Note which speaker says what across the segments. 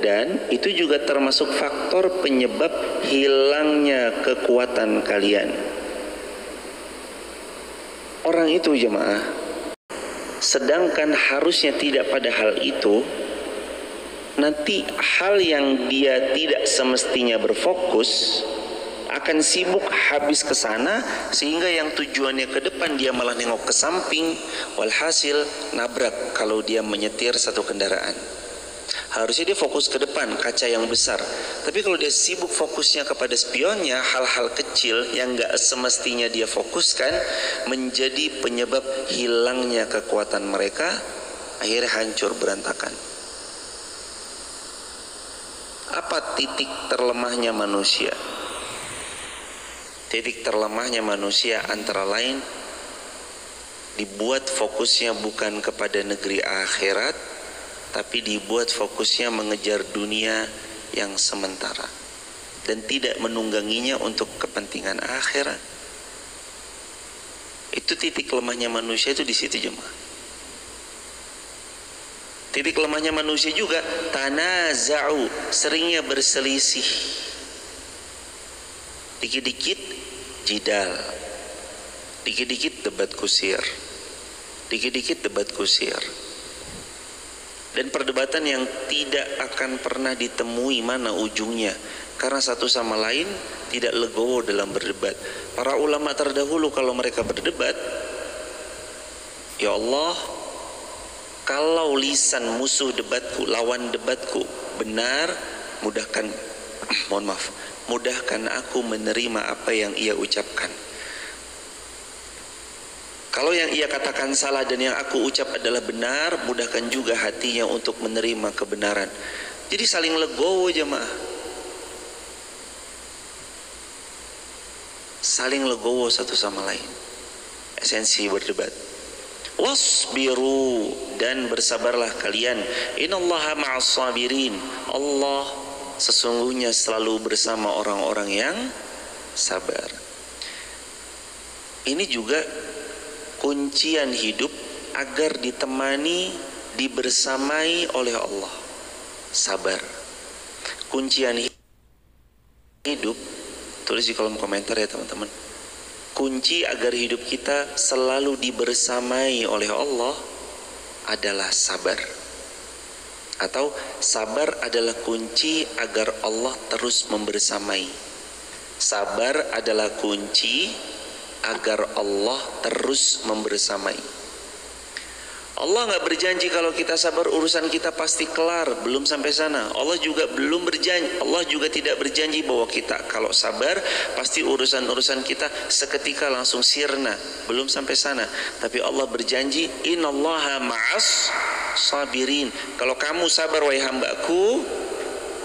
Speaker 1: Dan itu juga termasuk faktor penyebab hilangnya kekuatan kalian. Orang itu jemaah, sedangkan harusnya tidak pada hal itu, nanti hal yang dia tidak semestinya berfokus akan sibuk habis ke sana, sehingga yang tujuannya ke depan dia malah nengok ke samping, walhasil nabrak kalau dia menyetir satu kendaraan. Harusnya dia fokus ke depan, kaca yang besar. Tapi kalau dia sibuk fokusnya kepada spionnya, hal-hal kecil yang gak semestinya dia fokuskan menjadi penyebab hilangnya kekuatan mereka, akhirnya hancur berantakan. Apa titik terlemahnya manusia? Titik terlemahnya manusia antara lain dibuat fokusnya bukan kepada negeri akhirat, tapi dibuat fokusnya mengejar dunia yang sementara dan tidak menungganginya untuk kepentingan akhirat. Itu titik lemahnya manusia, itu di situ jemaah. Titik lemahnya manusia juga tanaza'u, seringnya berselisih. Dikit-dikit jidal, dikit-dikit debat kusir, dikit-dikit debat kusir. Dan perdebatan yang tidak akan pernah ditemui mana ujungnya, karena satu sama lain tidak legowo dalam berdebat. Para ulama terdahulu kalau mereka berdebat, ya Allah, kalau lisan musuh debatku, lawan debatku benar, mudahkan mudahkan aku menerima apa yang ia ucapkan. Kalau yang ia katakan salah dan yang aku ucap adalah benar, mudahkan juga hatinya untuk menerima kebenaran. Jadi saling legowo jemaah. Saling legowo satu sama lain. Esensi berdebat. Wasbiru, dan bersabarlah kalian. Innallaha ma'as sabirin. Allah sesungguhnya selalu bersama orang-orang yang sabar. Ini juga kuncian hidup agar ditemani, dibersamai oleh Allah. Sabar. Kuncian hidup, tulis di kolom komentar ya teman-teman. Kunci agar hidup kita selalu dibersamai oleh Allah adalah sabar. Atau sabar adalah kunci agar Allah terus membersamai. Sabar adalah kunci agar Allah terus membersamai. Allah nggak berjanji kalau kita sabar urusan kita pasti kelar, belum sampai sana. Allah juga belum berjanji, Allah juga tidak berjanji bahwa kita kalau sabar pasti urusan-urusan kita seketika langsung sirna, belum sampai sana. Tapi Allah berjanji, innallaha ma'as sabirin. Kalau kamu sabar wahai hambaku,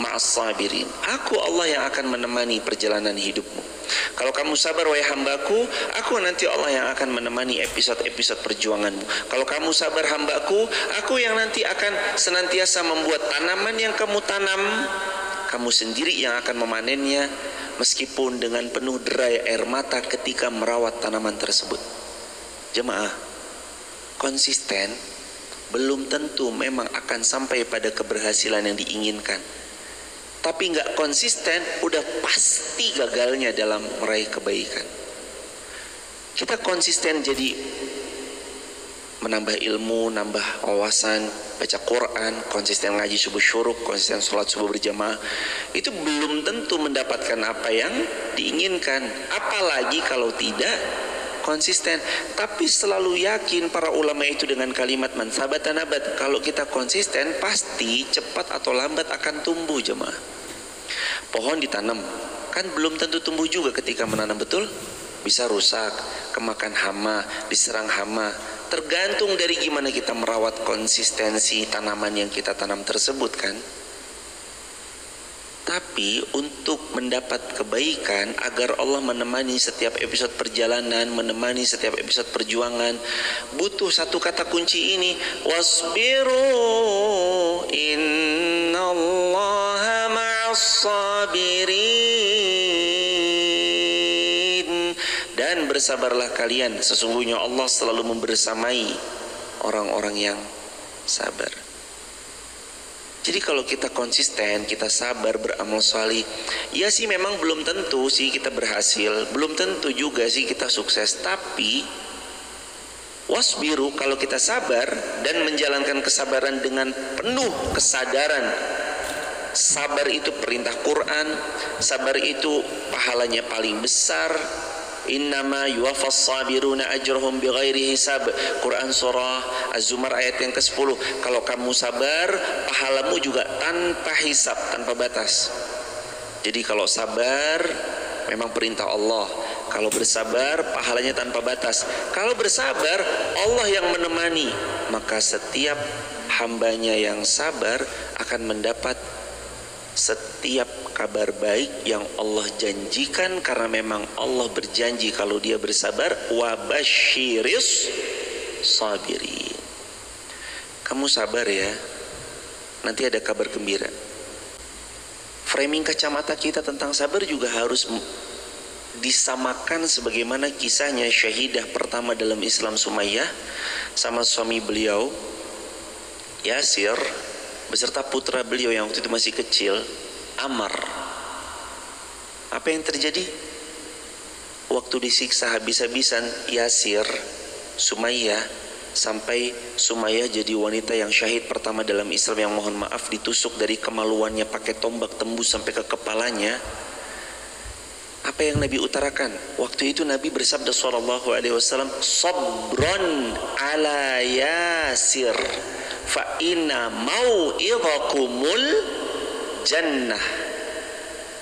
Speaker 1: ma'as sabirin, aku Allah yang akan menemani perjalanan hidupmu. Kalau kamu sabar wahai hambaku, aku nanti Allah yang akan menemani episode-episode perjuanganmu. Kalau kamu sabar hambaku, aku yang nanti akan senantiasa membuat tanaman yang kamu tanam, kamu sendiri yang akan memanennya, meskipun dengan penuh derai air mata ketika merawat tanaman tersebut. Jemaah, konsisten belum tentu memang akan sampai pada keberhasilan yang diinginkan. Tapi nggak konsisten, udah pasti gagalnya dalam meraih kebaikan. Kita konsisten jadi menambah ilmu, nambah wawasan, baca Quran, konsisten ngaji subuh syuruk, konsisten sholat subuh berjamaah, itu belum tentu mendapatkan apa yang diinginkan. Apalagi kalau tidak konsisten. Tapi selalu yakin para ulama itu dengan kalimat man sabata nabat. Kalau kita konsisten pasti cepat atau lambat akan tumbuh jemaah. Pohon ditanam kan belum tentu tumbuh juga ketika menanam, betul? Bisa rusak, kemakan hama, diserang hama. Tergantung dari gimana kita merawat konsistensi tanaman yang kita tanam tersebut kan. Tapi untuk mendapat kebaikan, agar Allah menemani setiap episode perjalanan, menemani setiap episode perjuangan, butuh satu kata kunci ini, wasbiru innallaha ma'as sabirin. Dan bersabarlah kalian, sesungguhnya Allah selalu membersamai orang-orang yang sabar. Jadi kalau kita konsisten, kita sabar beramal salih, ya sih memang belum tentu sih kita berhasil, belum tentu juga sih kita sukses, tapi wasbiru, kalau kita sabar dan menjalankan kesabaran dengan penuh kesadaran, sabar itu perintah Quran, sabar itu pahalanya paling besar. Innama yuwaffas sabiruna ajrahum bighairi hisab. Quran surah Az-Zumar ayat yang ke-10. Kalau kamu sabar, pahalamu juga tanpa hisab, tanpa batas. Jadi kalau sabar memang perintah Allah. Kalau bersabar pahalanya tanpa batas. Kalau bersabar Allah yang menemani, maka setiap hambanya yang sabar akan mendapat setiap kabar baik yang Allah janjikan, karena memang Allah berjanji kalau dia bersabar, wa basyiris sabirin. Kamu sabar ya, nanti ada kabar gembira. Framing kacamata kita tentang sabar juga harus disamakan sebagaimana kisahnya syahidah pertama dalam Islam, Sumayyah, sama suami beliau Yasir beserta putra beliau yang waktu itu masih kecil, Ammar. Apa yang terjadi? Waktu disiksa habis-habisan Yasir, Sumayyah, sampai Sumayyah jadi wanita yang syahid pertama dalam Islam yang mohon maaf ditusuk dari kemaluannya pakai tombak tembus sampai ke kepalanya. Apa yang Nabi utarakan? Waktu itu Nabi bersabda sallallahu alaihi wasallam, "Sabran ala Yasir, fa inna mau'idhakumul jannah."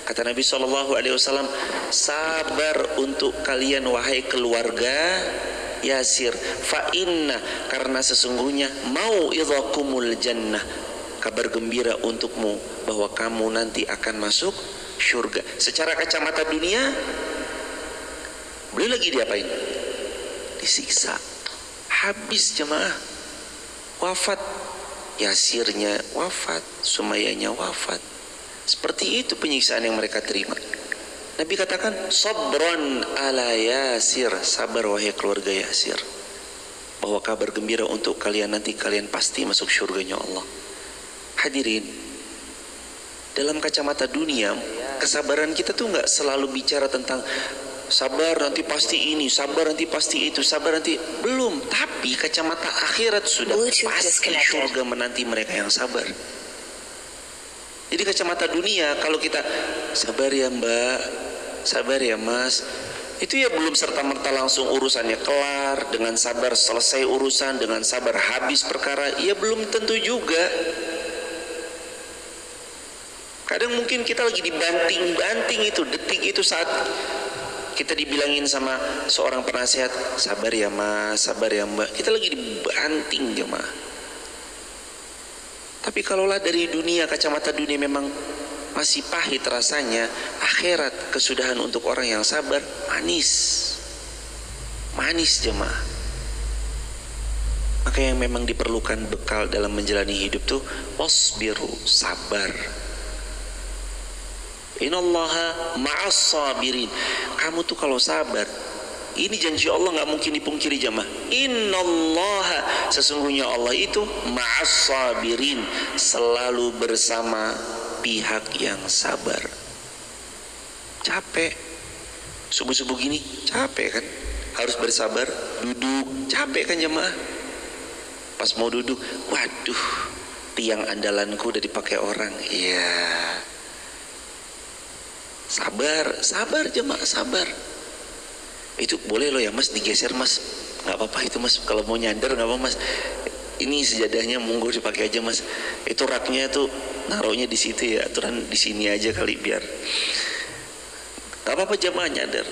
Speaker 1: Kata Nabi sallallahu alaihi wasallam, sabar untuk kalian wahai keluarga Yasir, fa inna, karena sesungguhnya mau'idhakumul jannah, kabar gembira untukmu bahwa kamu nanti akan masuk surga. Secara kacamata dunia beliau lagi diapain? Disiksa. Habis jemaah, wafat. Yasirnya wafat, Sumayyahnya wafat. Seperti itu penyiksaan yang mereka terima. Nabi katakan, sabran ala Yasir, sabar wahai keluarga Yasir, bahwa kabar gembira untuk kalian, nanti kalian pasti masuk surganya Allah. Hadirin, dalam kacamata dunia, kesabaran kita tuh nggak selalu bicara tentang sabar nanti pasti ini, sabar nanti pasti itu, sabar nanti, belum. Tapi kacamata akhirat sudah pasti surga menanti mereka yang sabar. Jadi kacamata dunia, kalau kita sabar ya mbak, sabar ya mas, itu ya belum serta-merta langsung urusannya kelar, dengan sabar selesai urusan, dengan sabar habis perkara, ya belum tentu juga. Kadang mungkin kita lagi dibanting-banting itu, detik itu saat kita dibilangin sama seorang penasehat, sabar ya mas, sabar ya mbak, kita lagi dibanting jemaah. Tapi kalaulah dari dunia, kacamata dunia memang masih pahit rasanya, akhirat kesudahan untuk orang yang sabar manis, manis jemaah. Maka yang memang diperlukan bekal dalam menjalani hidup tuh wasbiru, sabar. Innallaha ma'as sabirin. Kamu tuh kalau sabar, ini janji Allah nggak mungkin dipungkiri jemaah. Innallaha, sesungguhnya Allah itu ma'as sabirin, selalu bersama pihak yang sabar. Capek subuh-subuh gini, capek kan, harus bersabar, duduk, capek kan jemaah. Pas mau duduk, waduh, tiang andalanku udah dipakai orang. Iya, sabar, sabar jemaah, sabar. Itu boleh loh ya mas, digeser mas, nggak apa-apa itu mas, kalau mau nyandar nggak apa mas, ini sejadahnya monggo dipakai aja mas, itu raknya tuh naruhnya di situ ya, aturan di sini aja kali biar nggak apa-apa jemaah nyadar.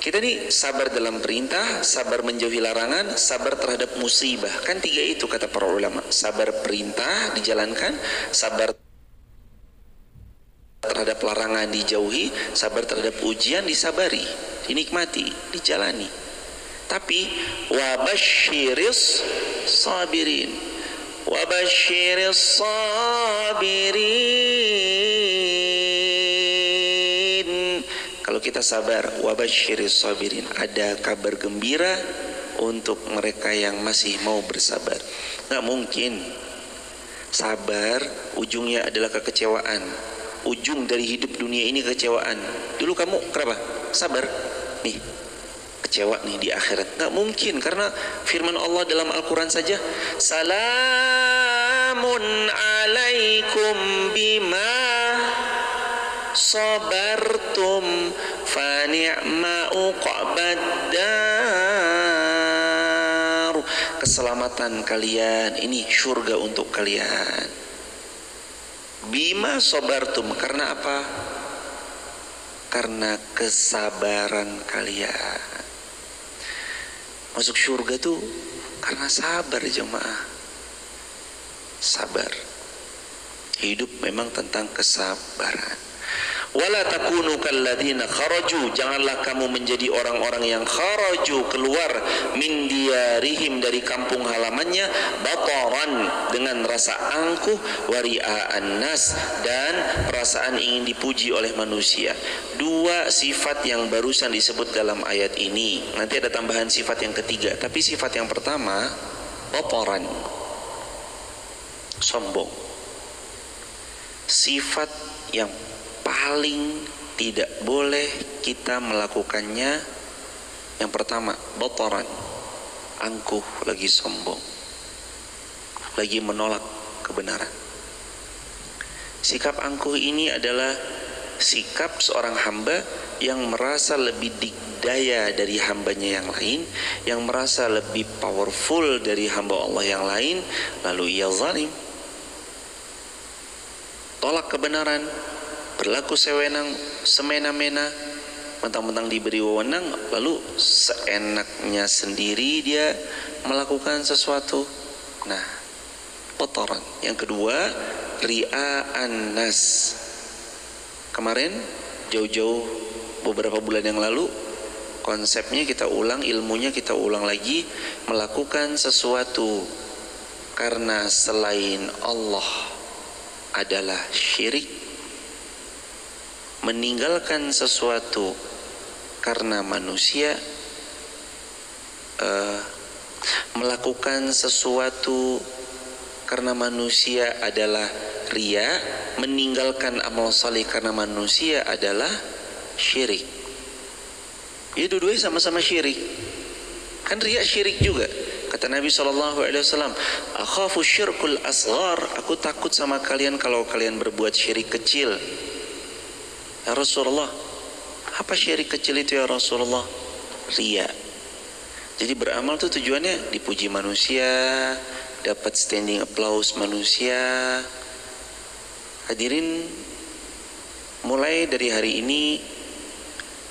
Speaker 1: Kita nih sabar dalam perintah, sabar menjauhi larangan, sabar terhadap musibah, kan tiga itu kata para ulama. Sabar perintah dijalankan, sabar terhadap larangan dijauhi, sabar terhadap ujian disabari, dinikmati, dijalani. Tapi wabasyiris sabirin, wabasyiris sabirin. Kalau kita sabar, wabasyiris sabirin, ada kabar gembira untuk mereka yang masih mau bersabar. Nggak mungkin Sabar ujungnya adalah kekecewaan. Ujung dari hidup dunia ini kekecewaan. Dulu kamu kenapa? Sabar. Nih, kecewa nih di akhirat. Nggak mungkin, karena firman Allah dalam Al-Quran saja, salamun alaikum bima sabartum fa ni'ma uqbaddar. Keselamatan kalian ini surga untuk kalian. Bima sabartum, karena apa? Karena kesabaran kalian. Masuk surga tuh karena sabar jemaah. Sabar. Hidup memang tentang kesabaran. Wala takunu kalladzina kharaju, janganlah kamu menjadi orang-orang yang kharaju, keluar min diyarihim, dari kampung halamannya, bataran, dengan rasa angkuh, wari'aan nas, dan perasaan ingin dipuji oleh manusia. Dua sifat yang barusan disebut dalam ayat ini. Nanti ada tambahan sifat yang ketiga, tapi sifat yang pertama bataran, sombong. Sifat yang paling tidak boleh kita melakukannya. Yang pertama, bataran, angkuh, lagi sombong, lagi menolak kebenaran. Sikap angkuh ini adalah sikap seorang hamba yang merasa lebih dikdaya dari hambanya yang lain, yang merasa lebih powerful dari hamba Allah yang lain, lalu ia zalim, tolak kebenaran, berlaku semena-mena, mentang-mentang diberi wewenang, lalu seenaknya sendiri dia melakukan sesuatu. Nah, bataran. Yang kedua, ria'an nas. Kemarin jauh-jauh beberapa bulan yang lalu, konsepnya kita ulang, ilmunya kita ulang lagi. Melakukan sesuatu karena selain Allah adalah syirik. Meninggalkan sesuatu karena manusia, melakukan sesuatu karena manusia adalah riya. Meninggalkan amal saleh karena manusia adalah syirik. Ya, dua-duanya sama-sama syirik. Kan riya syirik juga. Kata Nabi SAW, akhafu syirkul asghar, aku takut sama kalian kalau kalian berbuat syirik kecil. Ya Rasulullah, apa syirik kecil itu ya Rasulullah? Riya. Jadi beramal tuh tujuannya dipuji manusia, dapat standing applause manusia. Hadirin, mulai dari hari ini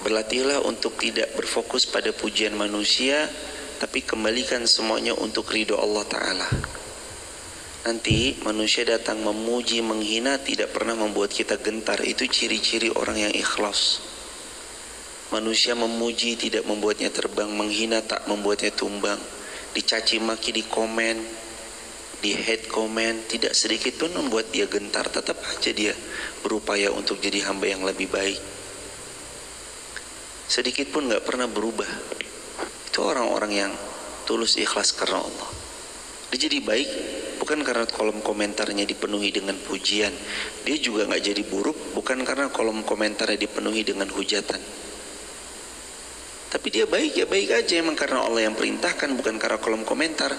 Speaker 1: berlatihlah untuk tidak berfokus pada pujian manusia, tapi kembalikan semuanya untuk ridho Allah Ta'ala. Nanti manusia datang memuji, menghina, tidak pernah membuat kita gentar. Itu ciri-ciri orang yang ikhlas. Manusia memuji tidak membuatnya terbang, menghina tak membuatnya tumbang. Dicaci maki di komen, di hate komen, tidak sedikit pun membuat dia gentar. Tetap aja dia berupaya untuk jadi hamba yang lebih baik. Sedikit pun gak pernah berubah. Itu orang-orang yang tulus ikhlas karena Allah. Dia jadi baik bukan karena kolom komentarnya dipenuhi dengan pujian. Dia juga gak jadi buruk bukan karena kolom komentarnya dipenuhi dengan hujatan. Tapi dia baik, ya baik aja emang karena Allah yang perintahkan, bukan karena kolom komentar.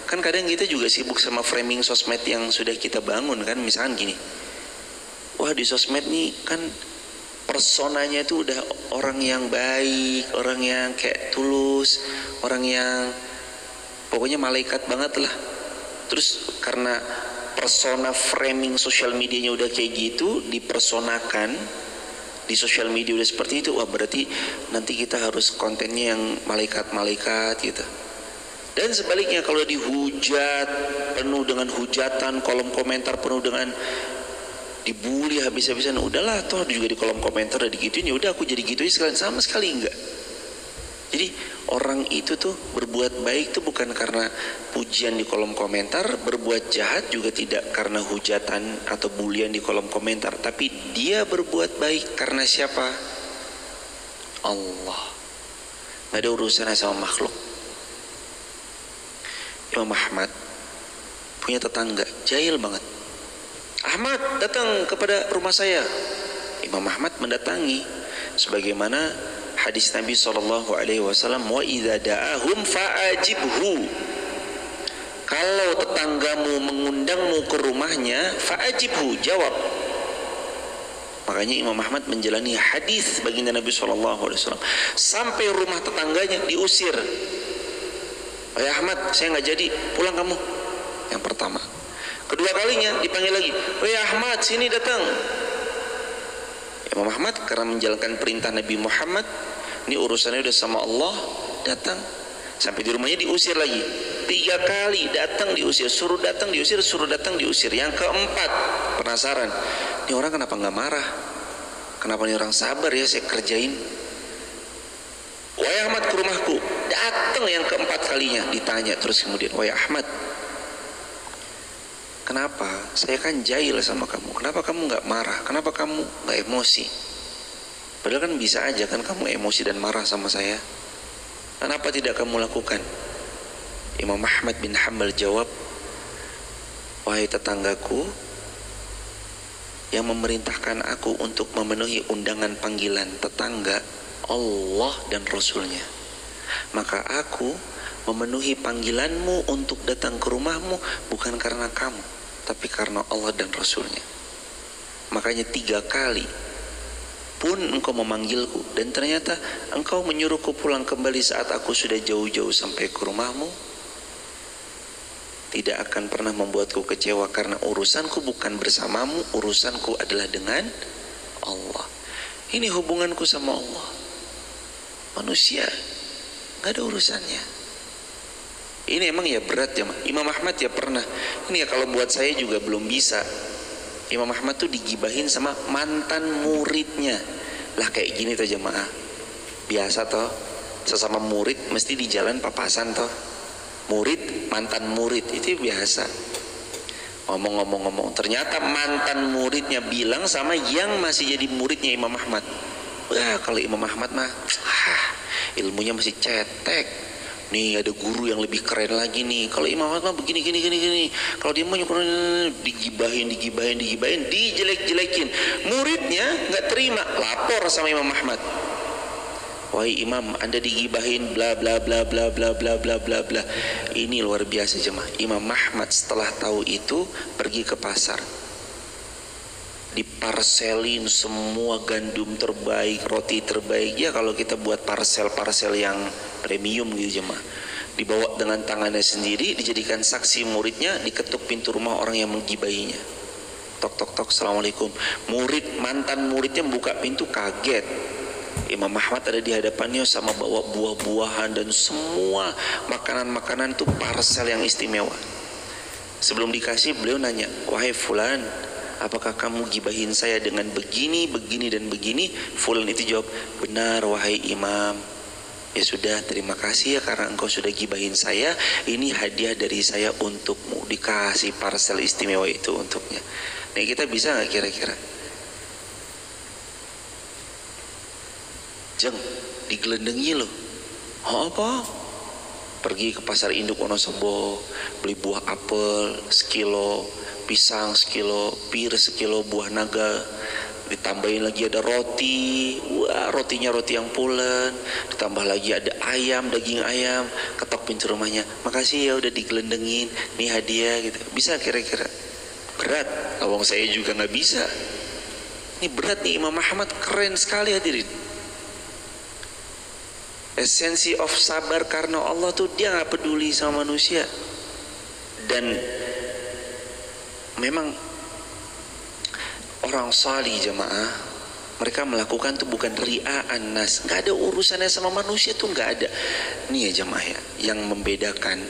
Speaker 1: Kan kadang kita juga sibuk sama framing sosmed yang sudah kita bangun kan. Misalkan gini, wah di sosmed nih kan personanya itu udah orang yang baik, orang yang kayak tulus, orang yang pokoknya malaikat banget lah. Terus karena persona framing sosial medianya udah kayak gitu, dipersonakan di sosial media udah seperti itu, wah berarti nanti kita harus kontennya yang malaikat-malaikat gitu. Dan sebaliknya kalau dihujat, penuh dengan hujatan, kolom komentar penuh dengan dibully habis-habisan, udahlah toh juga di kolom komentar udah digituin, ya udah aku jadi gitu aja sekalian. Sama sekali enggak. Jadi orang itu tuh berbuat baik tuh bukan karena pujian di kolom komentar, berbuat jahat juga tidak karena hujatan atau bulian di kolom komentar, tapi dia berbuat baik karena siapa? Allah. Gak ada urusannya sama makhluk. Imam Ahmad punya tetangga jahil banget. Ahmad, datang kepada rumah saya. Imam Ahmad mendatangi, sebagaimana hadis Nabi SAW, wa idza da'ahum fa'ajibhu. Kalau tetanggamu mengundangmu ke rumahnya, fa'ajibhu, jawab. Makanya Imam Ahmad menjalani hadis baginda Nabi SAW sampai rumah tetangganya diusir. Wahai Ahmad, saya nggak jadi, pulang kamu. Yang pertama. Kedua kalinya dipanggil lagi, wahai Ahmad, sini datang. Imam Ahmad karena menjalankan perintah Nabi Muhammad, ini urusannya udah sama Allah, datang. Sampai di rumahnya diusir lagi. 3 kali datang diusir, suruh datang diusir, suruh datang diusir. Yang keempat, penasaran, ini orang kenapa nggak marah? Kenapa ini orang sabar ya, saya kerjain. Wahai Ahmad, ke rumahku. Datang yang keempat kalinya, ditanya terus kemudian, wahai Ahmad, kenapa? Saya kan jahil sama kamu. Kenapa kamu nggak marah? Kenapa kamu nggak emosi? Padahal kan bisa aja kan kamu emosi dan marah sama saya. Kenapa tidak kamu lakukan? Imam Ahmad bin Hanbal jawab, wahai tetanggaku, yang memerintahkan aku untuk memenuhi undangan panggilan tetangga Allah dan Rasulnya. Maka aku memenuhi panggilanmu untuk datang ke rumahmu bukan karena kamu, tapi karena Allah dan Rasulnya. Makanya 3 kali pun engkau memanggilku, dan ternyata engkau menyuruhku pulang kembali saat aku sudah jauh-jauh sampai ke rumahmu, tidak akan pernah membuatku kecewa, karena urusanku bukan bersamamu, urusanku adalah dengan Allah. Ini hubunganku sama Allah. Manusia gak ada urusannya. Ini emang ya berat ya. Imam Ahmad ya pernah, ini ya kalau buat saya juga belum bisa. Imam Ahmad tuh digibahin sama mantan muridnya. Lah kayak gini tuh jemaah, biasa toh, sesama murid mesti di jalan papasan toh. Murid mantan murid itu biasa. Ngomong-ngomong, ternyata mantan muridnya bilang sama yang masih jadi muridnya Imam Ahmad, wah kalau Imam Ahmad mah ilmunya masih cetek. Nih ada guru yang lebih keren lagi nih. Kalau Imam Ahmad mah begini. Kalau dia mau digibahin, dijelek-jelekin. Muridnya nggak terima, lapor sama Imam Ahmad. Wahai Imam, Anda digibahin bla bla bla bla bla bla bla bla bla. Ini luar biasa jemaah. Imam Ahmad setelah tahu itu pergi ke pasar. Diparselin semua gandum terbaik, roti terbaik. Ya kalau kita buat parcel yang premium gitu jemaah. Dibawa dengan tangannya sendiri, dijadikan saksi muridnya, diketuk pintu rumah orang yang menggibahinya. Tok tok tok, assalamualaikum. Mantan muridnya buka pintu, kaget. Imam Ahmad ada di hadapannya sama bawa buah-buahan dan semua makanan-makanan itu parcel yang istimewa. Sebelum dikasih beliau nanya, wahai fulan, apakah kamu gibahin saya dengan begini dan begini? Fulan itu jawab, benar wahai Imam. Ya sudah, terima kasih ya karena engkau sudah gibahin saya. Ini hadiah dari saya untukmu. Dikasih parcel istimewa itu untuknya. Nah kita bisa nggak kira-kira? Jeng, digelendengi loh. Apa? Pergi ke pasar induk Wonosobo, beli buah apel sekilo, pisang sekilo, pir sekilo, buah naga. Ditambahin lagi ada roti, wah rotinya roti yang pulen, ditambah lagi ada ayam, daging ayam. Ketok pintu rumahnya, makasih ya udah digelendengin, nih hadiah gitu. Bisa kira-kira? Berat, awang saya juga nggak bisa. Ini berat nih. Imam Ahmad keren sekali hadirin. Esensi of sabar karena Allah tuh dia nggak peduli sama manusia. Dan memang orang salih jemaah, mereka melakukan tuh bukan ria'an nas, nggak ada urusannya sama manusia tuh, nggak ada. Nih ya jemaah ya, yang membedakan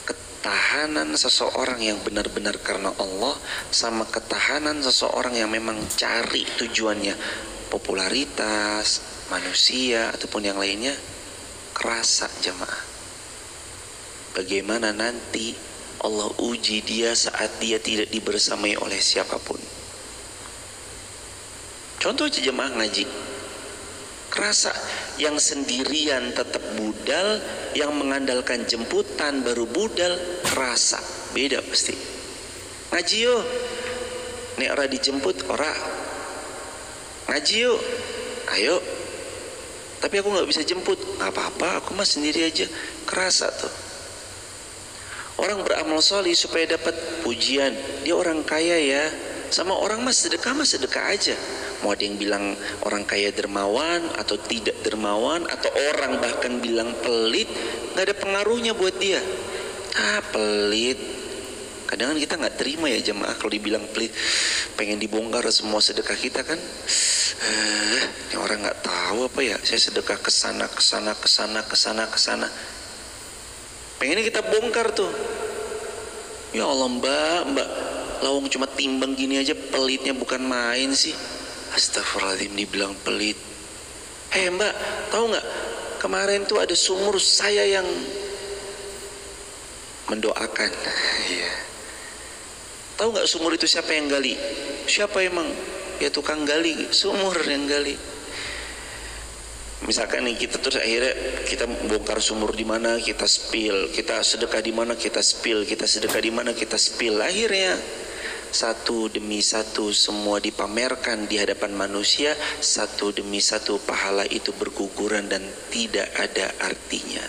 Speaker 1: ketahanan seseorang yang benar-benar karena Allah sama ketahanan seseorang yang memang cari tujuannya popularitas, manusia ataupun yang lainnya, kerasa jemaah. Bagaimana nanti Allah uji dia saat dia tidak dibersamai oleh siapapun. Contoh aja jemaah ngaji, kerasa yang sendirian tetap budal, yang mengandalkan jemputan baru budal, kerasa. beda pasti. Ngaji yuk, nek ora dijemput ora. Ngaji yuk, ayo. Tapi aku nggak bisa jemput, nggak apa-apa, aku mah sendiri aja. Kerasa tuh. Orang beramal solih supaya dapat pujian. Dia orang kaya ya. Sama orang mah sedekah aja. Mau ada yang bilang orang kaya dermawan atau tidak dermawan, atau orang bahkan bilang pelit, nggak ada pengaruhnya buat dia. Pelit. Kadang kita nggak terima ya jemaah kalau dibilang pelit. Pengen dibongkar semua sedekah kita kan. Ini orang nggak tahu apa ya. Saya sedekah kesana. Pengennya kita bongkar tuh. Ya Allah mbak, lawang cuma timbang gini aja pelitnya bukan main sih. Astagfirullahaladzim, dibilang pelit. Mbak, tahu nggak? Kemarin tuh ada sumur saya yang mendoakan. Iya. Tahu nggak sumur itu siapa yang gali? Siapa emang? Ya tukang gali sumur yang gali. Misalkan nih kita terus akhirnya kita bongkar sumur di mana, kita spill, kita sedekah di mana, kita spill, kita sedekah di mana, kita spill. Akhirnya satu demi satu semua dipamerkan di hadapan manusia, satu demi satu pahala itu berguguran dan tidak ada artinya.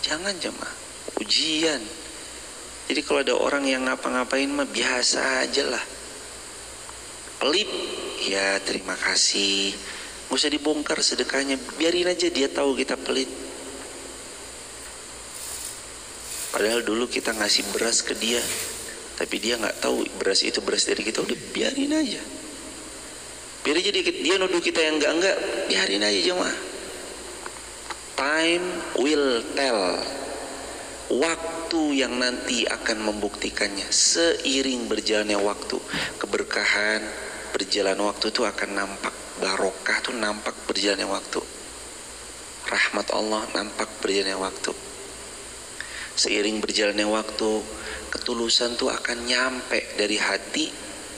Speaker 1: Jangan jemaah, ujian. Jadi kalau ada orang yang ngapa-ngapain mah biasa aja lah. Pelit, ya terima kasih. Nggak usah dibongkar sedekahnya, biarin aja dia tahu kita pelit. Padahal dulu kita ngasih beras ke dia, tapi dia nggak tahu beras itu beras dari kita, udah biarin aja. Biar aja dia nuduh kita yang enggak, biarin aja jemaah. Time will tell. Waktu yang nanti akan membuktikannya. Seiring berjalannya waktu, keberkahan berjalan waktu itu akan nampak. Barokah tuh nampak berjalannya waktu. Rahmat Allah nampak berjalannya waktu. Seiring berjalannya waktu, ketulusan tuh akan nyampe dari hati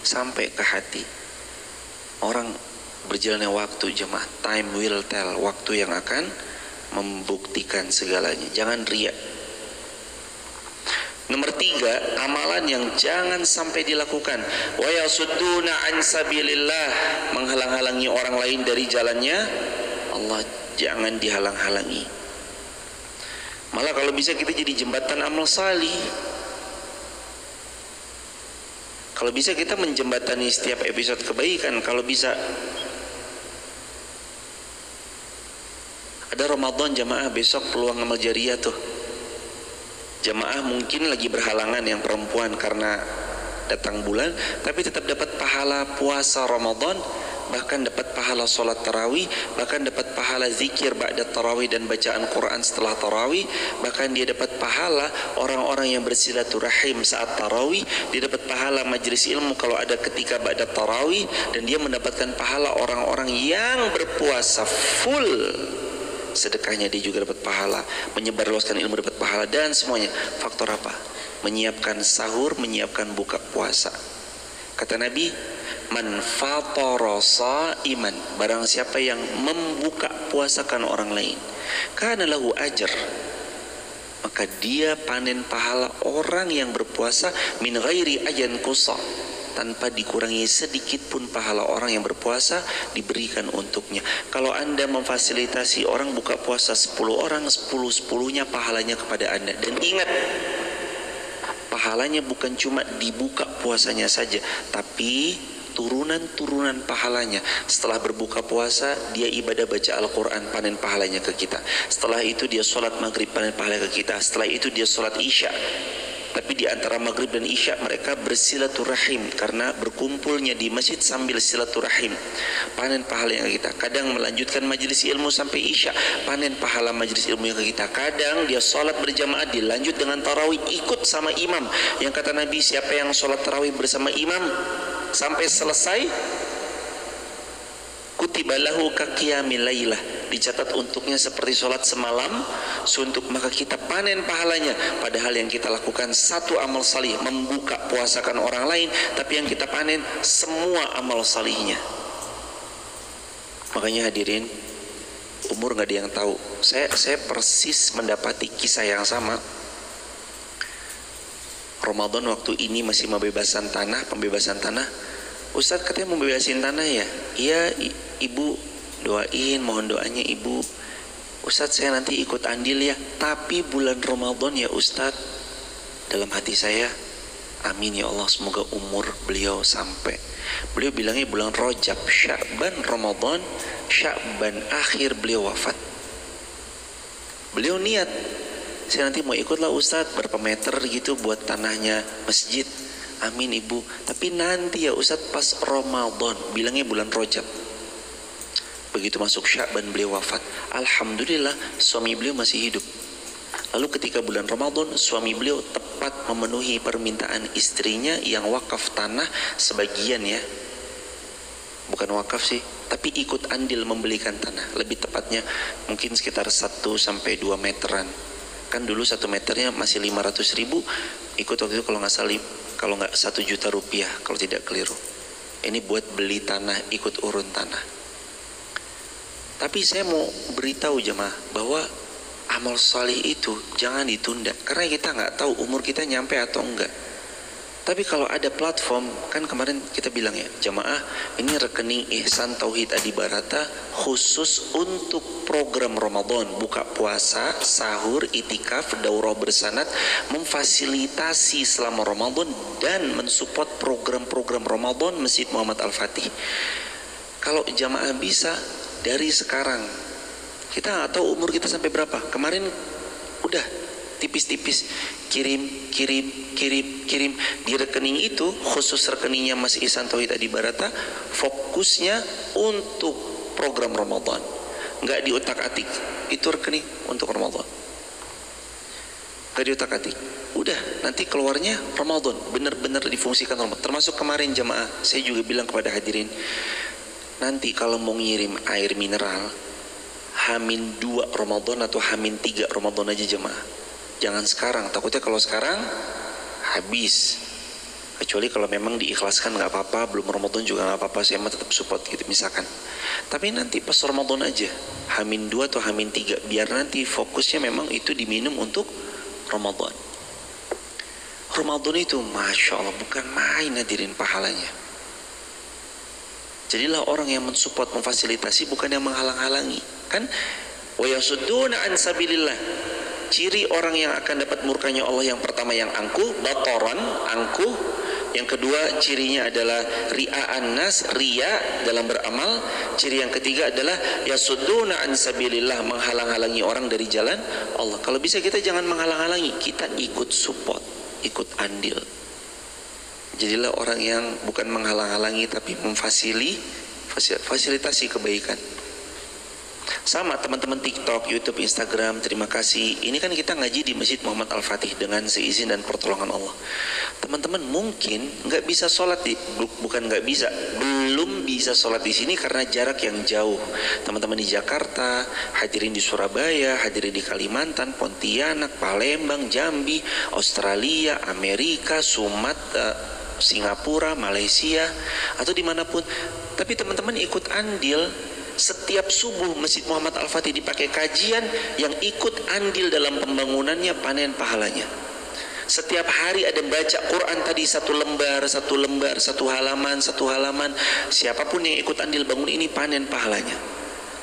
Speaker 1: sampai ke hati. Orang berjalannya waktu jemaah, time will tell, waktu yang akan membuktikan segalanya. Jangan riya. Nomor 3, amalan yang jangan sampai dilakukan. Wa yasudduna an sabilillah, menghalang-halangi orang lain dari jalannya Allah, jangan dihalang-halangi. Malah kalau bisa kita jadi jembatan amal salih. Kalau bisa kita menjembatani setiap episode kebaikan. Kalau bisa. Ada Ramadan jamaah, besok peluang amal jariah tuh. Jamaah mungkin lagi berhalangan yang perempuan karena datang bulan, tapi tetap dapat pahala puasa Ramadan, bahkan dapat pahala sholat tarawih, bahkan dapat pahala zikir ba'da tarawih dan bacaan Quran setelah tarawih, bahkan dia dapat pahala orang-orang yang bersilaturahim saat tarawih, dia dapat pahala majelis ilmu kalau ada ketika ba'da tarawih, dan dia mendapatkan pahala orang-orang yang berpuasa full. Sedekahnya dia juga dapat pahala, menyebarluaskan ilmu dapat pahala, dan semuanya. Faktor apa? Menyiapkan sahur, menyiapkan buka puasa. Kata Nabi, man fatara shaiman, barang siapa yang membuka puasakan orang lain, kana lahu ajr, maka dia panen pahala orang yang berpuasa min ghairi ajan qusa, tanpa dikurangi sedikit pun pahala orang yang berpuasa diberikan untuknya. Kalau Anda memfasilitasi orang buka puasa 10 orang, 10-10-nya pahalanya kepada Anda. Dan ingat, pahalanya bukan cuma dibuka puasanya saja, tapi turunan-turunan pahalanya. Setelah berbuka puasa, dia ibadah baca Al-Quran, panen pahalanya ke kita. Setelah itu dia sholat maghrib, panen pahalanya ke kita. Setelah itu dia sholat isya. Tapi di antara maghrib dan isya mereka bersilaturahim, karena berkumpulnya di masjid sambil silaturahim, panen pahala yang kita. Kadang melanjutkan majelis ilmu sampai isya, panen pahala majelis ilmu yang kita. Kadang dia sholat berjamaah, dilanjut dengan tarawih, ikut sama imam. Yang kata Nabi, siapa yang sholat tarawih bersama imam sampai selesai, kutiba lahu kaqiyamil lailah, dicatat untuknya seperti sholat semalam suntuk, maka kita panen pahalanya. Padahal yang kita lakukan satu amal salih, membuka puasakan orang lain, tapi yang kita panen semua amal salihnya. Makanya hadirin, umur gak ada yang tahu. Saya persis mendapati kisah yang sama. Ramadan waktu ini masih pembebasan tanah. Ustadz katanya mau bebasin tanah ya? Iya ibu, doain, mohon doanya ibu. Ustadz saya nanti ikut andil ya, tapi bulan Ramadan ya Ustadz. Dalam hati saya, amin ya Allah, semoga umur beliau sampai. Beliau bilangnya bulan Rajab, Sya'ban, Ramadan, Sya'ban akhir beliau wafat. Beliau niat, saya nanti mau ikutlah Ustadz, berapa meter gitu buat tanahnya masjid. Amin ibu, tapi nanti ya Ustadz pas Ramadan, bilangnya bulan Rajab. Begitu masuk Sya'ban beliau wafat. Alhamdulillah suami beliau masih hidup. Lalu ketika bulan Ramadan, suami beliau tepat memenuhi permintaan istrinya yang wakaf tanah sebagian ya. Bukan wakaf sih, tapi ikut andil membelikan tanah. Lebih tepatnya mungkin sekitar 1-2 meteran. Kan dulu 1 meternya masih 500.000, ikut waktu itu kalau nggak 1 juta rupiah kalau tidak keliru. Ini buat beli tanah, ikut urun tanah. Tapi saya mau beritahu jemaah bahwa amal salih itu jangan ditunda, karena kita nggak tahu umur kita nyampe atau enggak. Tapi kalau ada platform, kan kemarin kita bilang ya, jamaah ini rekening Ihsan Tauhid Adi Barata khusus untuk program Ramadan, buka puasa, sahur, itikaf, daurah bersanad, memfasilitasi selama Ramadan dan mensupport program-program Ramadan Masjid Muhammad Al-Fatih. Kalau jamaah bisa dari sekarang, kita nggak tahu umur kita sampai berapa. Kemarin udah tipis-tipis kirim di rekening itu, khusus rekeningnya Mas Ihsan Tauhid Adi Barata, fokusnya untuk program Ramadan, nggak diutak-atik. Itu rekening untuk Ramadan, nggak diutak-atik. Udah, nanti keluarnya Ramadan, benar-benar difungsikan Ramadan. Termasuk kemarin jamaah, saya juga bilang kepada hadirin, nanti kalau mau ngirim air mineral H-2 Ramadan atau H-3 Ramadan aja jemaah. Jangan sekarang, takutnya kalau sekarang habis. Kecuali kalau memang diikhlaskan nggak apa-apa, belum Ramadan juga nggak apa-apa, saya mah tetap support gitu misalkan. Tapi nanti pas Ramadan aja, H-2 atau H-3, biar nanti fokusnya memang itu diminum untuk Ramadan. Ramadan itu Masya Allah bukan main hadirin pahalanya. Jadilah orang yang mensupport, memfasilitasi, bukan yang menghalang-halangi. Kan wa yasudduna an sabilillah. Ciri orang yang akan dapat murkanya Allah yang pertama yang angkuh, batoran, angkuh. Yang kedua cirinya adalah ria'an nas, riya dalam beramal. Ciri yang ketiga adalah yasudduna an sabilillah, menghalang-halangi orang dari jalan Allah. Kalau bisa kita jangan menghalang-halangi, kita ikut support, ikut andil. Jadilah orang yang bukan menghalang-halangi tapi memfasilitasi kebaikan. Sama teman-teman TikTok, YouTube, Instagram, terima kasih. Ini kan kita ngaji di Masjid Muhammad Al-Fatih dengan seizin dan pertolongan Allah. Teman-teman mungkin nggak bisa sholat bukan nggak bisa, belum bisa sholat di sini karena jarak yang jauh. Teman-teman di Jakarta, hadirin di Surabaya, hadirin di Kalimantan, Pontianak, Palembang, Jambi, Australia, Amerika, Sumatera, Singapura, Malaysia, atau dimanapun. Tapi teman-teman ikut andil. Setiap subuh Masjid Muhammad Al-Fatih dipakai kajian, yang ikut andil dalam pembangunannya panen pahalanya. Setiap hari ada baca Quran tadi, satu lembar, satu halaman, siapapun yang ikut andil bangun ini panen pahalanya.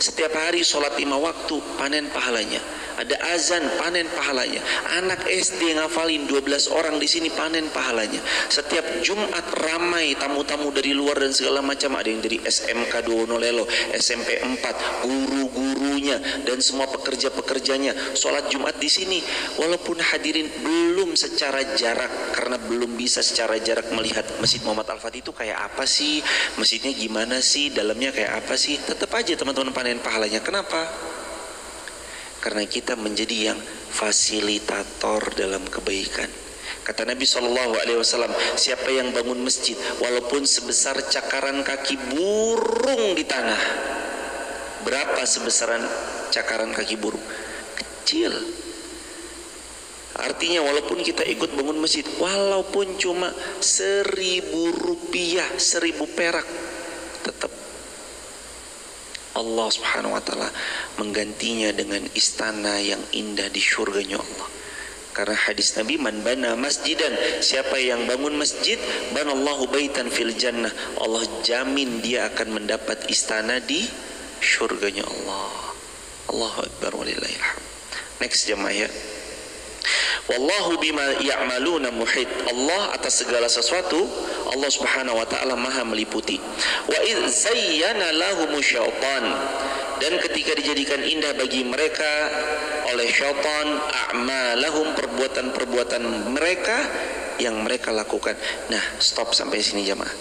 Speaker 1: Setiap hari sholat 5 waktu panen pahalanya. Ada azan, panen pahalanya. Anak SD ngafalin 12 orang di sini, panen pahalanya. Setiap Jumat ramai tamu-tamu dari luar dan segala macam. Ada yang dari SMK Duwonolelo, SMP 4, guru-gurunya dan semua pekerja-pekerjanya. Sholat Jumat di sini, walaupun hadirin belum secara jarak, karena belum bisa secara jarak melihat Masjid Muhammad Al-Fatih itu kayak apa sih, masjidnya gimana sih, dalamnya kayak apa sih, tetap aja teman-teman panen pahalanya. Kenapa? Karena kita menjadi yang fasilitator dalam kebaikan. Kata Nabi SAW, siapa yang bangun masjid walaupun sebesar cakaran kaki burung di tanah. Berapa sebesaran cakaran kaki burung? Kecil. Artinya walaupun kita ikut bangun masjid, walaupun cuma 1.000 rupiah, 1.000 perak, tetap Allah Subhanahu wa ta'ala menggantinya dengan istana yang indah di syurganya Allah. Karena hadis Nabi, man bana masjidan, siapa yang bangun masjid, banallahu baitan fil jannah, Allah jamin dia akan mendapat istana di syurganya Allah. Allahu akbar walillahilhamd. Next jemaah ya. Wallahu bima ya'maluna muhit. Allah atas segala sesuatu, Allah Subhanahu wa taala Maha meliputi. Wa idz zayyana lahumu syaitan, dan ketika dijadikan indah bagi mereka oleh syaitan a'malahum, perbuatan-perbuatan mereka yang mereka lakukan. Nah, stop sampai sini jemaah.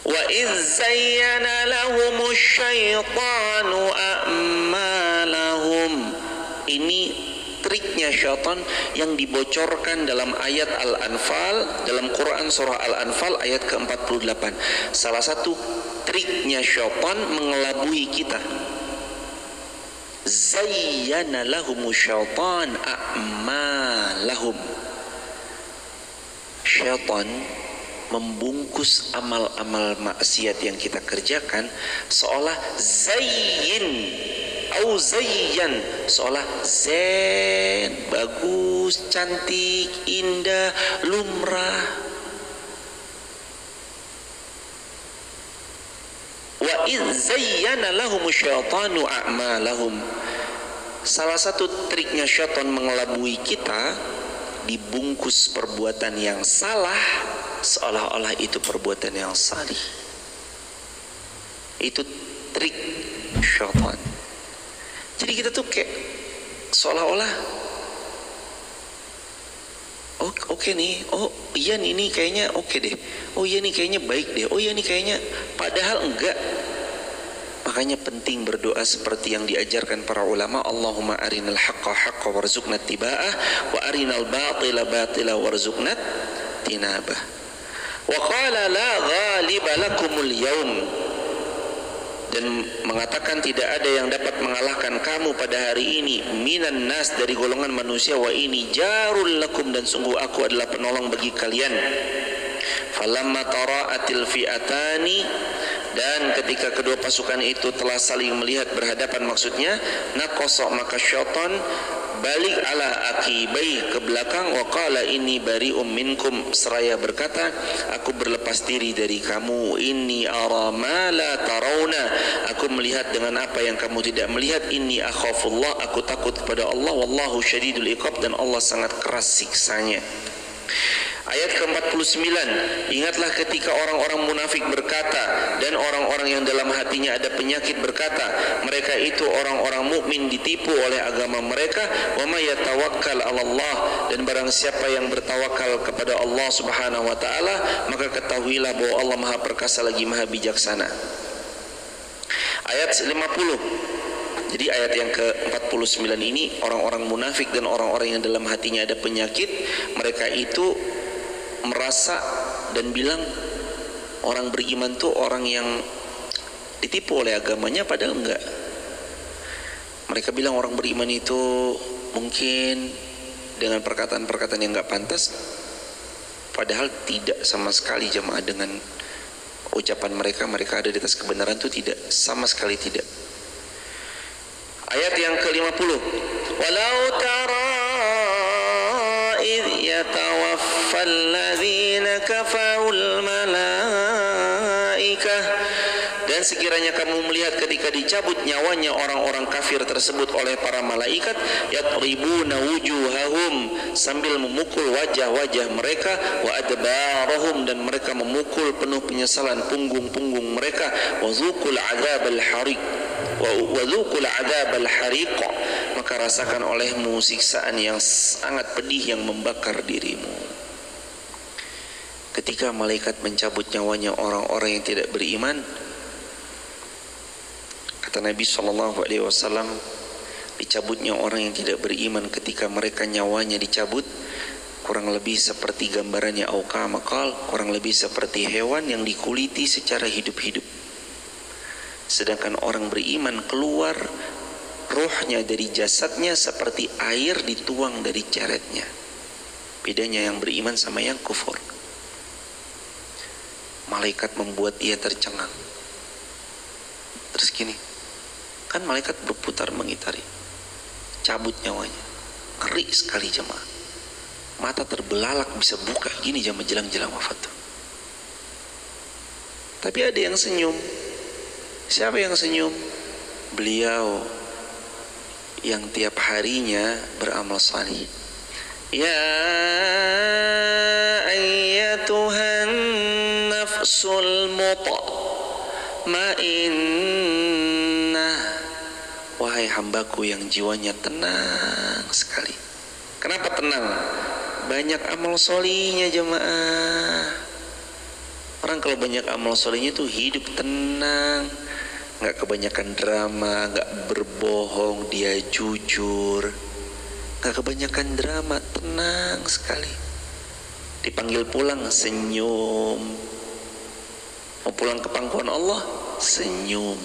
Speaker 1: Wa idz zayyana lahumu syaitanu a'malahum. Ini triknya syaitan yang dibocorkan dalam ayat Al-Anfal, dalam Quran surah Al-Anfal ayat ke-48. Salah satu triknya syaitan mengelabui kita. Zayyana lahumu syaitan a'malahum. Syaitan membungkus amal-amal maksiat yang kita kerjakan seolah zayyin au zayyan, seolah zen, bagus, cantik, indah, lumrah. Wa idz zayyana lahum syaitanu a'malahum. Salah satu triknya syaitan mengelabui kita, dibungkus perbuatan yang salah seolah-olah itu perbuatan yang salih. Itu trik syaitan. Jadi kita tuh kayak seolah-olah oke nih, oh iya nih, ini kayaknya oke deh, oh iya nih kayaknya baik deh, oh iya nih kayaknya, padahal enggak. Makanya penting berdoa seperti yang diajarkan para ulama, Allahumma arinal haqqa haqqa warzuqna tiba'ah wa arinal batila batila warzuqna tinabah. Wa qala la ghaliba lakumul yaum, dan mengatakan tidak ada yang dapat mengalahkan kamu pada hari ini, minan nas, dari golongan manusia, wa ini jarul lakum, dan sungguh aku adalah penolong bagi kalian. Falamma tara'atil fi'atani, dan ketika kedua pasukan itu telah saling melihat berhadapan, maksudnya naqasa, maka syaitan balik ala akibai, ke belakang, wa qala inni bari'um minkum, seraya berkata aku berlepas diri dari kamu, inni ara ma la tarawna, aku melihat dengan apa yang kamu tidak melihat, inni akhafullah, aku takut kepada Allah, wallahu syadidul iqab, dan Allah sangat keras siksanya. Ayat ke-49, ingatlah ketika orang-orang munafik berkata dan orang-orang yang dalam hatinya ada penyakit berkata, mereka itu orang-orang mukmin ditipu oleh agama mereka, wa may yatawakkal 'ala Allah, dan barang siapa yang bertawakal kepada Allah Subhanahu wa taala, maka ketahuilah bahwa Allah Maha perkasa lagi Maha bijaksana. Ayat 50. Jadi ayat yang ke-49 ini, orang-orang munafik dan orang-orang yang dalam hatinya ada penyakit, mereka itu merasa dan bilang orang beriman tuh orang yang ditipu oleh agamanya, padahal enggak. Mereka bilang orang beriman itu mungkin dengan perkataan-perkataan yang enggak pantas, padahal tidak sama sekali jemaah. Dengan ucapan mereka ada di atas kebenaran, itu tidak, sama sekali tidak. Ayat yang ke-50, walau tara idh yatawaffal ladzina kafarul malaikah, dan sekiranya kamu melihat ketika dicabut nyawanya orang-orang kafir tersebut oleh para malaikat, yatribuna wujuhahum, sambil memukul wajah-wajah mereka, wa adbarahum, dan mereka memukul penuh penyesalan punggung-punggung mereka, wa dzuqul adzabal hariq, wa dzuqul adzabal hariq, maka rasakan olehmu siksaan yang sangat pedih yang membakar dirimu. Ketika malaikat mencabut nyawanya orang-orang yang tidak beriman, kata Nabi SAW, dicabutnya orang yang tidak beriman ketika mereka nyawanya dicabut, kurang lebih seperti gambarannya auka makal, kurang lebih seperti hewan yang dikuliti secara hidup-hidup. Sedangkan orang beriman keluar ruhnya dari jasadnya seperti air dituang dari ceretnya. Bedanya yang beriman sama yang kufur. Malaikat membuat ia tercengang. Terus gini, kan malaikat berputar mengitari, cabut nyawanya. Ngeri sekali jemaah. Mata terbelalak bisa buka gini jam menjelang-jelang wafat tuh. Tapi ada yang senyum. Siapa yang senyum? Beliau yang tiap harinya beramal salih. Ya ayyatuhan nafsul mutmainnah, wahai hambaku yang jiwanya tenang sekali. Kenapa tenang? Banyak amal solihnya jemaah. Orang kalau banyak amal solihnya tuh hidup tenang, nggak kebanyakan drama, nggak berbohong, dia jujur, nggak kebanyakan drama, tenang sekali. Dipanggil pulang senyum, mau pulang ke pangkuan Allah senyum,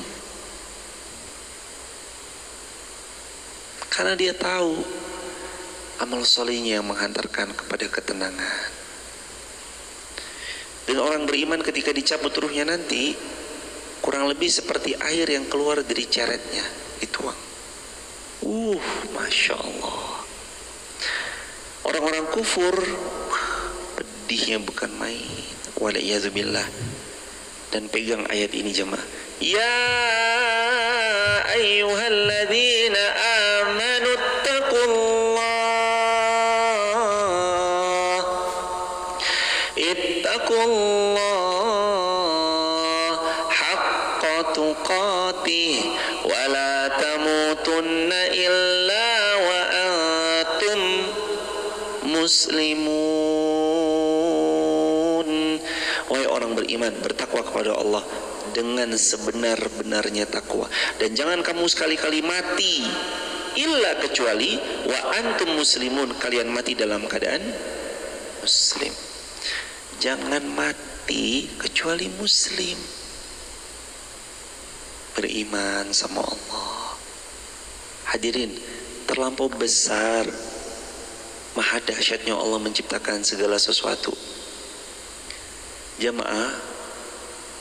Speaker 1: karena dia tahu amal solihnya yang menghantarkan kepada ketenangan. Dan orang beriman ketika dicabut ruhnya nanti kurang lebih seperti air yang keluar dari caretnya, dituang. Masya Allah. Orang-orang kufur pedihnya bukan main. Waliyadzubillah. Dan pegang ayat ini jemaah. Ya ayyuhalladzina amanu ittaqullah haqqa tuqatih wa la tamutunna illa wa antum muslimun. Wahai orang beriman, bertakwa kepada Allah dengan sebenar-benarnya takwa, dan jangan kamu sekali-kali mati illa kecuali wa antum muslimun, kalian mati dalam keadaan muslim. Jangan mati kecuali muslim, beriman sama Allah. Hadirin, terlampau besar, maha dahsyatnya Allah menciptakan segala sesuatu. Jamaah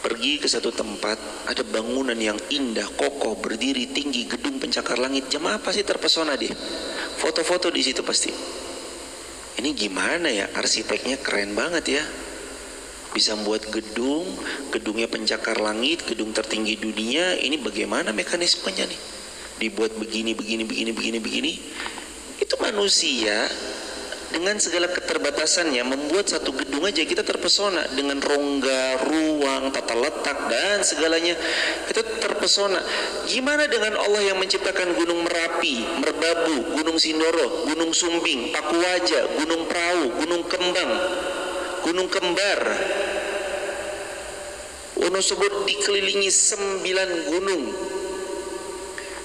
Speaker 1: pergi ke satu tempat, ada bangunan yang indah, kokoh, berdiri tinggi, gedung pencakar langit. Jamaah pasti terpesona deh, foto-foto di situ pasti. Ini gimana ya, arsiteknya keren banget ya, bisa membuat gedung, gedungnya pencakar langit, gedung tertinggi dunia. Ini bagaimana mekanismenya nih? Dibuat begini. Itu manusia dengan segala keterbatasannya membuat satu gedung aja kita terpesona dengan rongga, ruang, tata letak dan segalanya. Kita terpesona. Gimana dengan Allah yang menciptakan Gunung Merapi, Merbabu, Gunung Sindoro, Gunung Sumbing, Pakuaja, Gunung Perahu, Gunung Kembang, Gunung Kembar. Wonosobo dikelilingi 9 gunung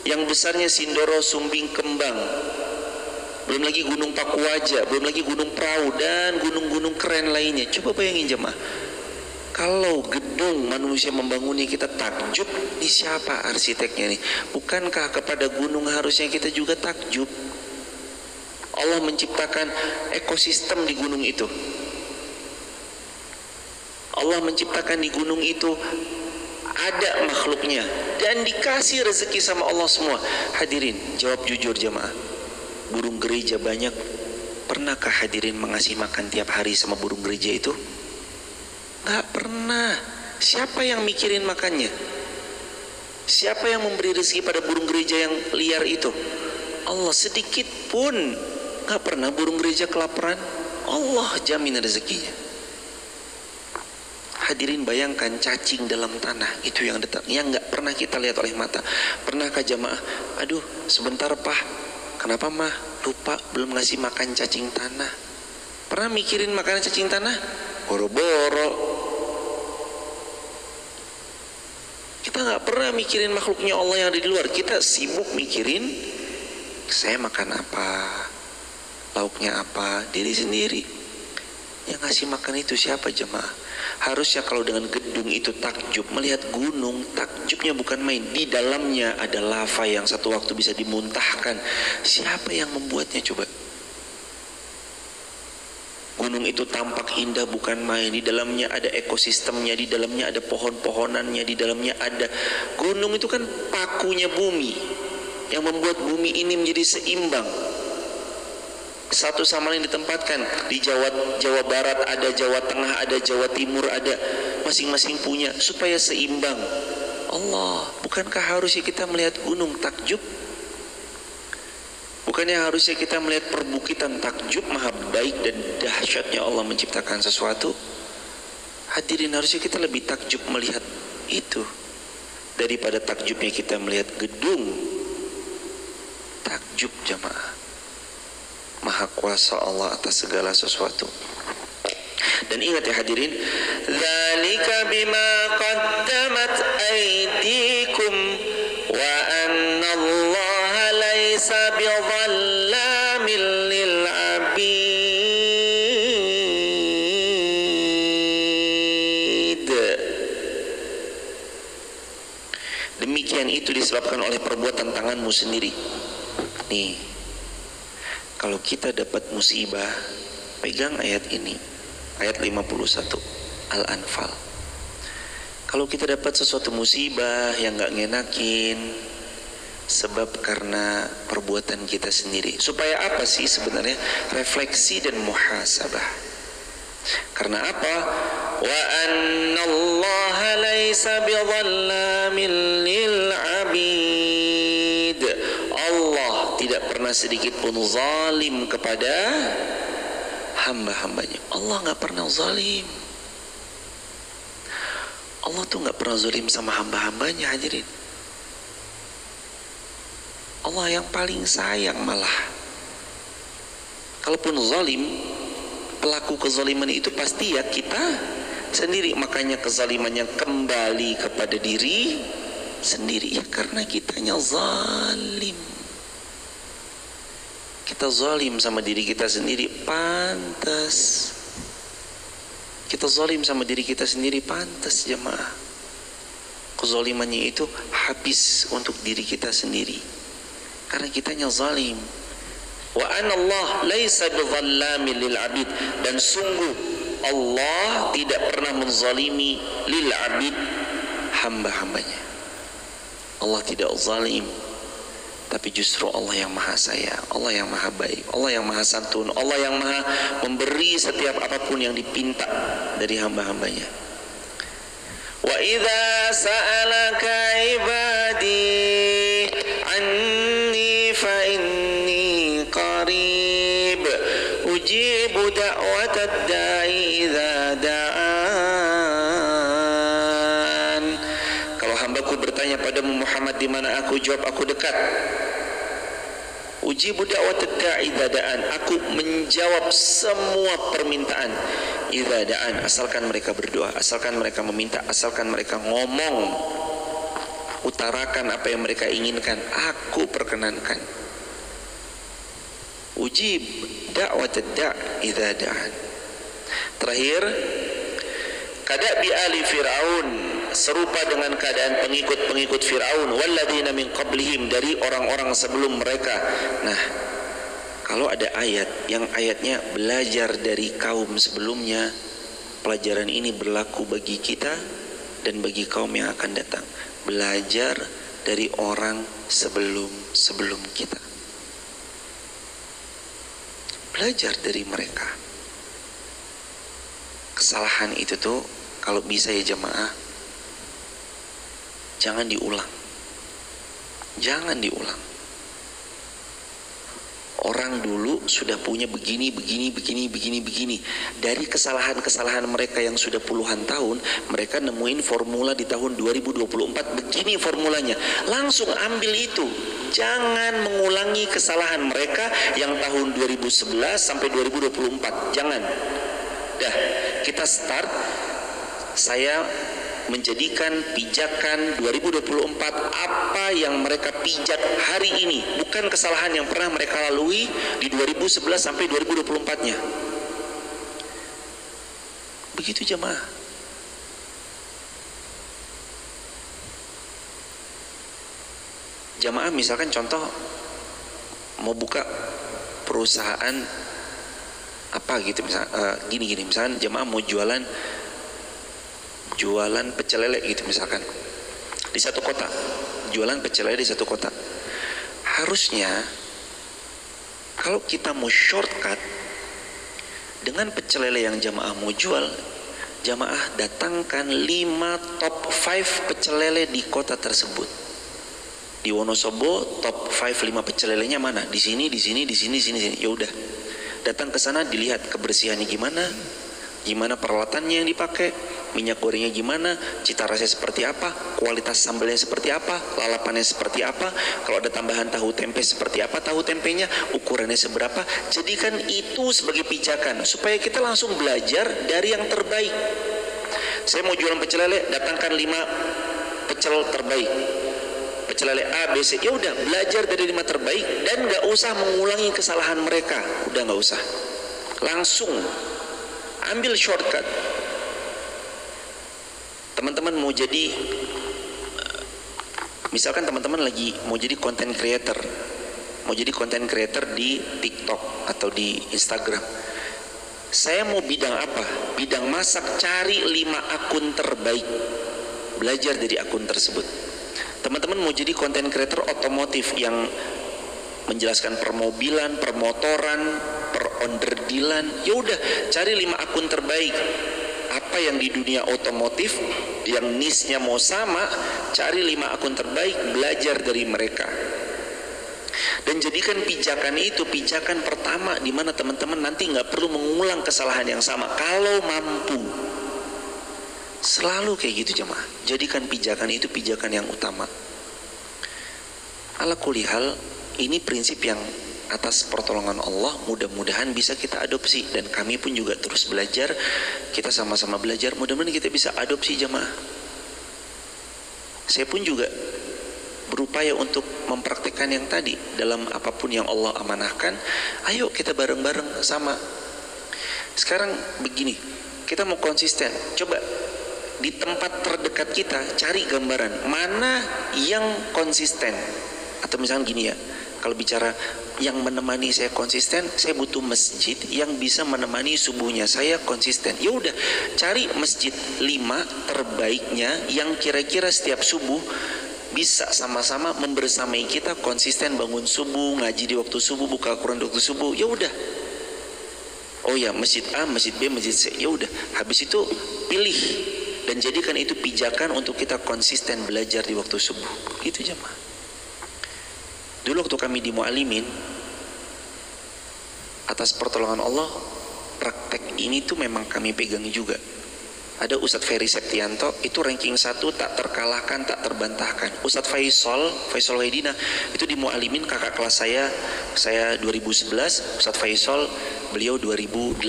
Speaker 1: yang besarnya Sindoro, Sumbing, Kembang, belum lagi Gunung Pakuaja, belum lagi Gunung Perahu dan gunung-gunung keren lainnya. Coba bayangin jemaah, kalau gedung manusia membangunnya kita takjub, ini siapa arsiteknya nih? Bukankah kepada gunung harusnya kita juga takjub? Allah menciptakan ekosistem di gunung itu. Allah menciptakan di gunung itu ada makhluknya dan dikasih rezeki sama Allah semua. Hadirin, jawab jujur jemaah, burung gereja banyak. Pernahkah hadirin mengasih makan tiap hari sama burung gereja itu? Gak pernah. Siapa yang mikirin makannya? Siapa yang memberi rezeki pada burung gereja yang liar itu? Allah. Sedikit pun gak pernah burung gereja kelaparan. Allah jamin rezekinya. Hadirin, bayangkan cacing dalam tanah itu yang nggak pernah kita lihat oleh mata. Pernahkah jamaah, aduh sebentar Pak, kenapa mah lupa belum ngasih makan cacing tanah? Pernah mikirin makanan cacing tanah? Boro-boro. Kita nggak pernah mikirin makhluknya Allah yang ada di luar. Kita sibuk mikirin saya makan apa, lauknya apa, diri sendiri. Yang ngasih makan itu siapa jemaah? Harusnya kalau dengan gedung itu takjub, melihat gunung takjubnya bukan main. Di dalamnya ada lava yang satu waktu bisa dimuntahkan. Siapa yang membuatnya coba? Gunung itu tampak indah bukan main. Di dalamnya ada ekosistemnya, di dalamnya ada pohon-pohonannya, di dalamnya ada. Gunung itu kan pakunya bumi yang membuat bumi ini menjadi seimbang. Satu sama lain ditempatkan. Di Jawa Barat ada, Jawa Tengah ada, Jawa Timur ada, masing-masing punya, supaya seimbang. Allah, bukankah harusnya kita melihat gunung takjub? Bukannya harusnya kita melihat perbukitan takjub, maha baik dan dahsyatnya Allah menciptakan sesuatu? Hadirin, harusnya kita lebih takjub melihat itu daripada takjubnya kita melihat gedung. Takjub jamaah, maha kuasa Allah atas segala sesuatu. Dan ingat ya hadirin, dzalika bima qaddamat aydikum wa anna Allah laisa bidhallamin lil abid. Demikian itu disebabkan oleh perbuatan tanganmu sendiri. Nih, kalau kita dapat musibah, pegang ayat ini, ayat 51 Al-Anfal. Kalau kita dapat sesuatu musibah yang gak ngenakin, sebab karena perbuatan kita sendiri. Supaya apa sih sebenarnya? Refleksi dan muhasabah. Karena apa? Wa anna Allah laisa bidhallamin lil abid. Allah tidak pernah sedikit pun zalim kepada hamba-hambanya. Allah gak pernah zalim. Allah tuh gak pernah zalim sama hamba-hambanya hadirin. Allah yang paling sayang malah. Kalaupun zalim, pelaku kezaliman itu pasti ya kita sendiri. Makanya kezalimannya kembali kepada diri sendiri, ya karena kitanya zalim. Kita zalim sama diri kita sendiri, pantas. Kita zalim sama diri kita sendiri, pantas jemaah. Kezalimannya itu habis untuk diri kita sendiri, karena kitanya zalim. Wa anna Allah laisa bidhallamin lil abid. Dan sungguh Allah tidak pernah menzalimi lil abid, hamba-hambanya. Allah tidak zalim, tapi justru Allah yang maha sayang, Allah yang maha baik, Allah yang maha santun, Allah yang maha memberi setiap apapun yang dipinta dari hamba-hambanya. Wa idza sa'alaka ibadi anni fa inni qarib ujibu da'watad da'i idza da'an. Kalau hambaku bertanya padamu Muhammad di mana aku, jawab aku dekat. Ujibu da'watad da'i idza da'an. Aku menjawab semua permintaan idza da'an, asalkan mereka berdoa, asalkan mereka meminta, asalkan mereka ngomong, utarakan apa yang mereka inginkan, aku perkenankan. Ujib da'watad da'i idza da'an. Terakhir, kadabi ali Fir'aun, serupa dengan keadaan pengikut-pengikut Fir'aun, walladzina min qablihim, dari orang-orang sebelum mereka. Nah, kalau ada ayat yang ayatnya belajar dari kaum sebelumnya, pelajaran ini berlaku bagi kita dan bagi kaum yang akan datang. Belajar dari orang sebelum kita. Belajar dari mereka. Kesalahan itu tuh kalau bisa ya jemaah, jangan diulang. Jangan diulang. Orang dulu sudah punya begini. Dari kesalahan-kesalahan mereka yang sudah puluhan tahun, mereka nemuin formula di tahun 2024, begini formulanya. Langsung ambil itu. Jangan mengulangi kesalahan mereka yang tahun 2011 sampai 2024. Jangan. Dah, kita start. Saya menjadikan pijakan 2024 apa yang mereka pijak hari ini, bukan kesalahan yang pernah mereka lalui di 2011 sampai 2024-nya. Begitu jemaah. Jemaah misalkan contoh mau buka perusahaan apa gitu, misalnya gini misalkan jemaah mau jualan pecel lele gitu misalkan di satu kota, jualan pecel lele di satu kota. Harusnya Kalau kita mau shortcut dengan pecel lele yang jamaah mau jual, jamaah datangkan 5 top 5 pecel lele di kota tersebut. Di Wonosobo top 5 pecel lelenya mana? Di sini, di sini, di sini, sini. Ya udah. Datang ke sana, dilihat kebersihannya gimana peralatannya yang dipakai, minyak gorengnya gimana, cita rasanya seperti apa, kualitas sambalnya seperti apa, lalapannya seperti apa, kalau ada tambahan tahu tempe seperti apa tahu tempenya, ukurannya seberapa. Jadikan itu sebagai pijakan supaya kita langsung belajar dari yang terbaik. Saya mau jualan pecel lele, datangkan 5 pecel terbaik, pecel lele A, B, C. Ya udah, belajar dari 5 terbaik dan nggak usah mengulangi kesalahan mereka. Udah nggak usah, langsung ambil shortcut. Teman-teman mau jadi, misalkan teman-teman lagi mau jadi content creator, di TikTok atau di Instagram. Saya mau bidang apa? Bidang masak, cari 5 akun terbaik, belajar dari akun tersebut. Teman-teman mau jadi content creator otomotif yang menjelaskan permobilan, permotoran, peronderdilan, ya udah cari 5 akun terbaik. Apa yang di dunia otomotif yang niche-nya mau sama, cari 5 akun terbaik, belajar dari mereka. Dan jadikan pijakan itu pijakan pertama, di mana teman-teman nanti nggak perlu mengulang kesalahan yang sama kalau mampu. Selalu kayak gitu jemaah. Jadikan pijakan itu pijakan yang utama. Ala kulihal, ini prinsip yang atas pertolongan Allah mudah-mudahan bisa kita adopsi, dan kami pun juga terus belajar, kita sama-sama belajar, mudah-mudahan kita bisa adopsi jemaah. Saya pun juga berupaya untuk mempraktikkan yang tadi dalam apapun yang Allah amanahkan. Ayo kita bareng-bareng sama. Sekarang begini, kita mau konsisten, coba di tempat terdekat kita cari gambaran mana yang konsisten. Atau misalnya gini ya, kalau bicara yang menemani saya konsisten, saya butuh masjid yang bisa menemani subuhnya saya konsisten. Ya udah, cari masjid 5 terbaiknya yang kira-kira setiap subuh bisa sama-sama membersamai kita konsisten bangun subuh, ngaji di waktu subuh, buka Al-Quran di waktu subuh. Ya udah. Oh ya, masjid A, masjid B, masjid C. Ya udah, habis itu pilih dan jadikan itu pijakan untuk kita konsisten belajar di waktu subuh. Itu jemaah. Dulu waktu kami di Mu'alimin, atas pertolongan Allah, praktek ini tuh memang kami pegang juga. Ada Ustadz Ferry Septianto, itu ranking 1, tak terkalahkan, tak terbantahkan. Ustadz Faisal Waidina, itu di Mu'alimin, kakak kelas saya 2011, Ustadz Faisal, beliau 2008,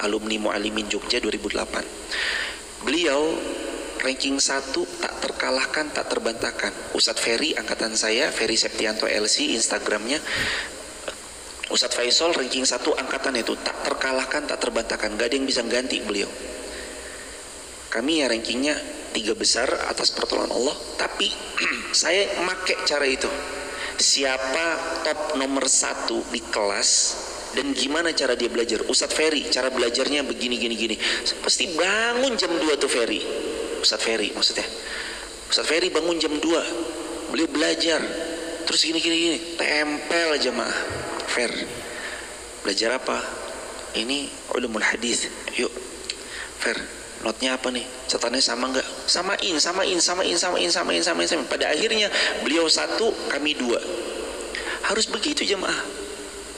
Speaker 1: alumni Mu'alimin Jogja 2008. Beliau ranking 1, tak terkalahkan, tak terbantahkan. Ustadz Ferry, angkatan saya, Ferry Septianto LC, Instagramnya. Ustadz Faisal ranking 1 angkatan itu, tak terkalahkan, tak terbantahkan. Gak ada yang bisa ganti beliau. Kami ya rankingnya 3 besar atas pertolongan Allah. Tapi saya make cara itu. Siapa top nomor 1 di kelas dan gimana cara dia belajar. Ustadz Ferry cara belajarnya begini gini. Pasti bangun jam 2 tuh Ferry. Ustadz Ferry maksudnya. Ustadz Ferry bangun jam 2. Beliau belajar. Terus gini. Tempel jemaah. Fer. Belajar apa? Ini ulumul hadis. Yuk. Fer. Notnya apa nih? Catatannya sama enggak? Samain. Pada akhirnya beliau 1, kami 2. Harus begitu jemaah.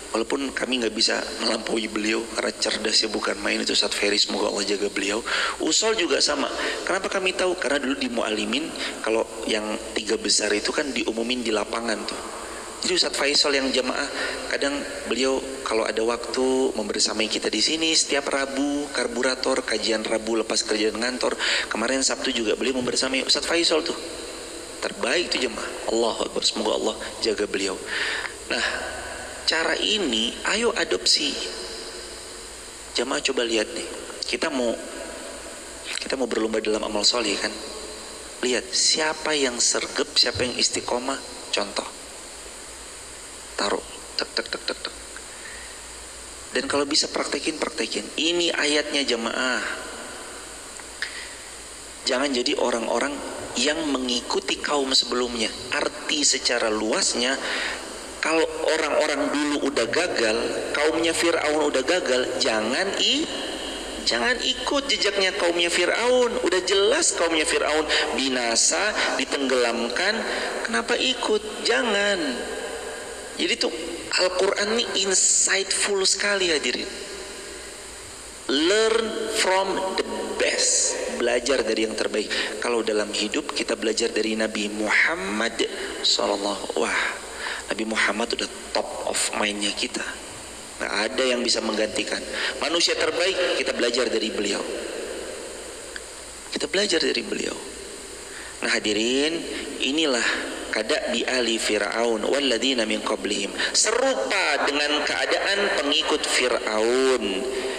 Speaker 1: Walaupun kami nggak bisa melampaui beliau karena cerdasnya bukan main itu Ustadz Ferry, semoga Allah jaga beliau. Usul juga sama. Kenapa kami tahu? Karena dulu di Mu'alimin kalau yang 3 besar itu kan diumumin di lapangan tuh. Jadi Ustadz Faisal yang jamaah, kadang beliau kalau ada waktu membersamai kita di sini setiap Rabu, karburator, kajian Rabu lepas kerja ngantor. Kemarin Sabtu juga beliau membersamai Ustadz Faisal tuh. Terbaik tuh jamaah. Allahu Akbar, semoga Allah jaga beliau. Nah, cara ini ayo adopsi. Jamaah coba lihat nih. Kita mau berlomba dalam amal soleh kan. Lihat siapa yang sergap, siapa yang istiqomah. Contoh. Taruh tek. Dan kalau bisa praktekin. Ini ayatnya jamaah. Jangan jadi orang-orang yang mengikuti kaum sebelumnya. Arti secara luasnya, Kalau orang-orang dulu udah gagal, kaumnya Fir'aun udah gagal, jangan ikut jejaknya kaumnya Fir'aun. Udah jelas kaumnya Fir'aun binasa, ditenggelamkan, kenapa ikut? Jangan. Jadi tuh Al-Quran ini insightful sekali hadirin. Learn from the best, belajar dari yang terbaik. Kalau dalam hidup kita belajar dari Nabi Muhammad sallallahu. Wah, Nabi Muhammad udah top of mindnya kita. Nggak ada yang bisa menggantikan. Manusia terbaik, kita belajar dari beliau. Kita belajar dari beliau. Nah hadirin, inilah kadabi ali Fir'aun walladzina min qablihim, serupa dengan keadaan pengikut Fir'aun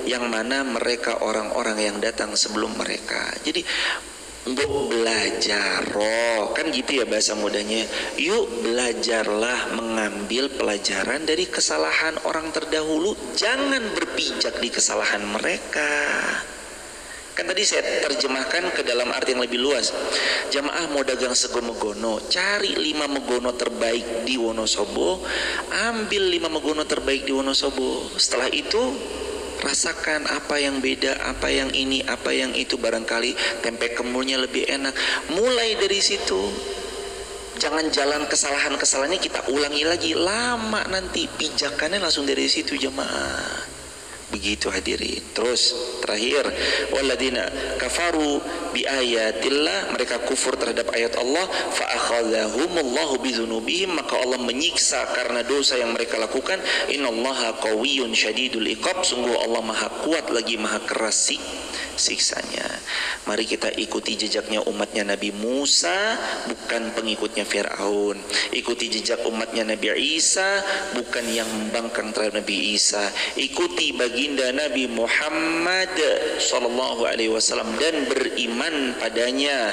Speaker 1: yang mana mereka orang-orang yang datang sebelum mereka. Jadi untuk belajar, kan gitu ya bahasa mudanya. Yuk belajarlah mengambil pelajaran dari kesalahan orang terdahulu, jangan berpijak di kesalahan mereka. Kan tadi saya terjemahkan ke dalam arti yang lebih luas. Jamaah mau dagang sego megono, cari 5 megono terbaik di Wonosobo, ambil 5 megono terbaik di Wonosobo. Setelah itu rasakan apa yang beda, apa yang ini, apa yang itu, barangkali tempe kemulnya lebih enak. Mulai dari situ. Jangan jalan kesalahan-kesalahannya kita ulangi lagi, lama nanti pijakannya langsung dari situ jamaah. Begitu hadirin. Terus terakhir, walladzina kafaru biayatillah, mereka kufur terhadap ayat Allah, fa akhadhahumullahu bidzunubihim, maka Allah menyiksa karena dosa yang mereka lakukan. Innallaha qawiyyun syadidul iqab, sungguh Allah maha kuat lagi maha keras siksanya. Mari kita ikuti jejaknya umatnya Nabi Musa, bukan pengikutnya Fir'aun. Ikuti jejak umatnya Nabi Isa, bukan yang membangkang terhadap Nabi Isa. Ikuti baginda Nabi Muhammad sallallahu alaihi wasallam dan beriman padanya.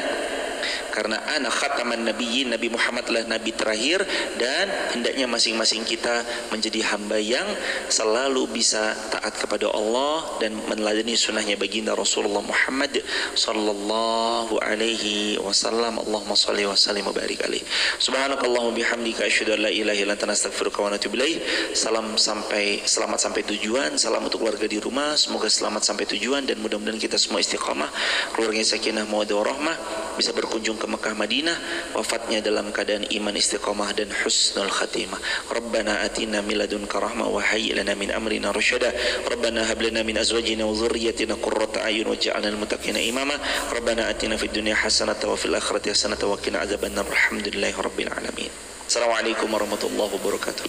Speaker 1: Karena ana khataman nabiyyin, Nabi Muhammad adalah nabi terakhir, dan hendaknya masing-masing kita menjadi hamba yang selalu bisa taat kepada Allah dan meneladani sunnahnya baginda Rasulullah Muhammad sallallahu alaihi wasallam. Allahumma shalli wa sallim wa barik alaihi. Subhanakallahumma bihamdika asyhadu an la ilaha illa anta astaghfiruka wa atubu ilaik. Selamat sampai tujuan. Salam untuk keluarga di rumah, semoga selamat sampai tujuan dan mudah-mudahan kita semua istiqamah, keluarganya sakinah mawaddah warahmah, bisa berkunjung ke Mekah Madinah, wafatnya dalam keadaan iman istiqamah dan husnul khatimah. Rabbana atina min ladunka rahmah wa hayyi lana min amrina rasyada. Rabbana hab lana min azwajina wa dhurriyyatina qurrata a'yun waj'alna lil muttaqina imama. Rabbana atina fid dunya hasanatan wa fil akhirati hasanatan wa qina adzabannar. Alhamdulillahirabbil alamin. Assalamualaikum warahmatullahi wabarakatuh.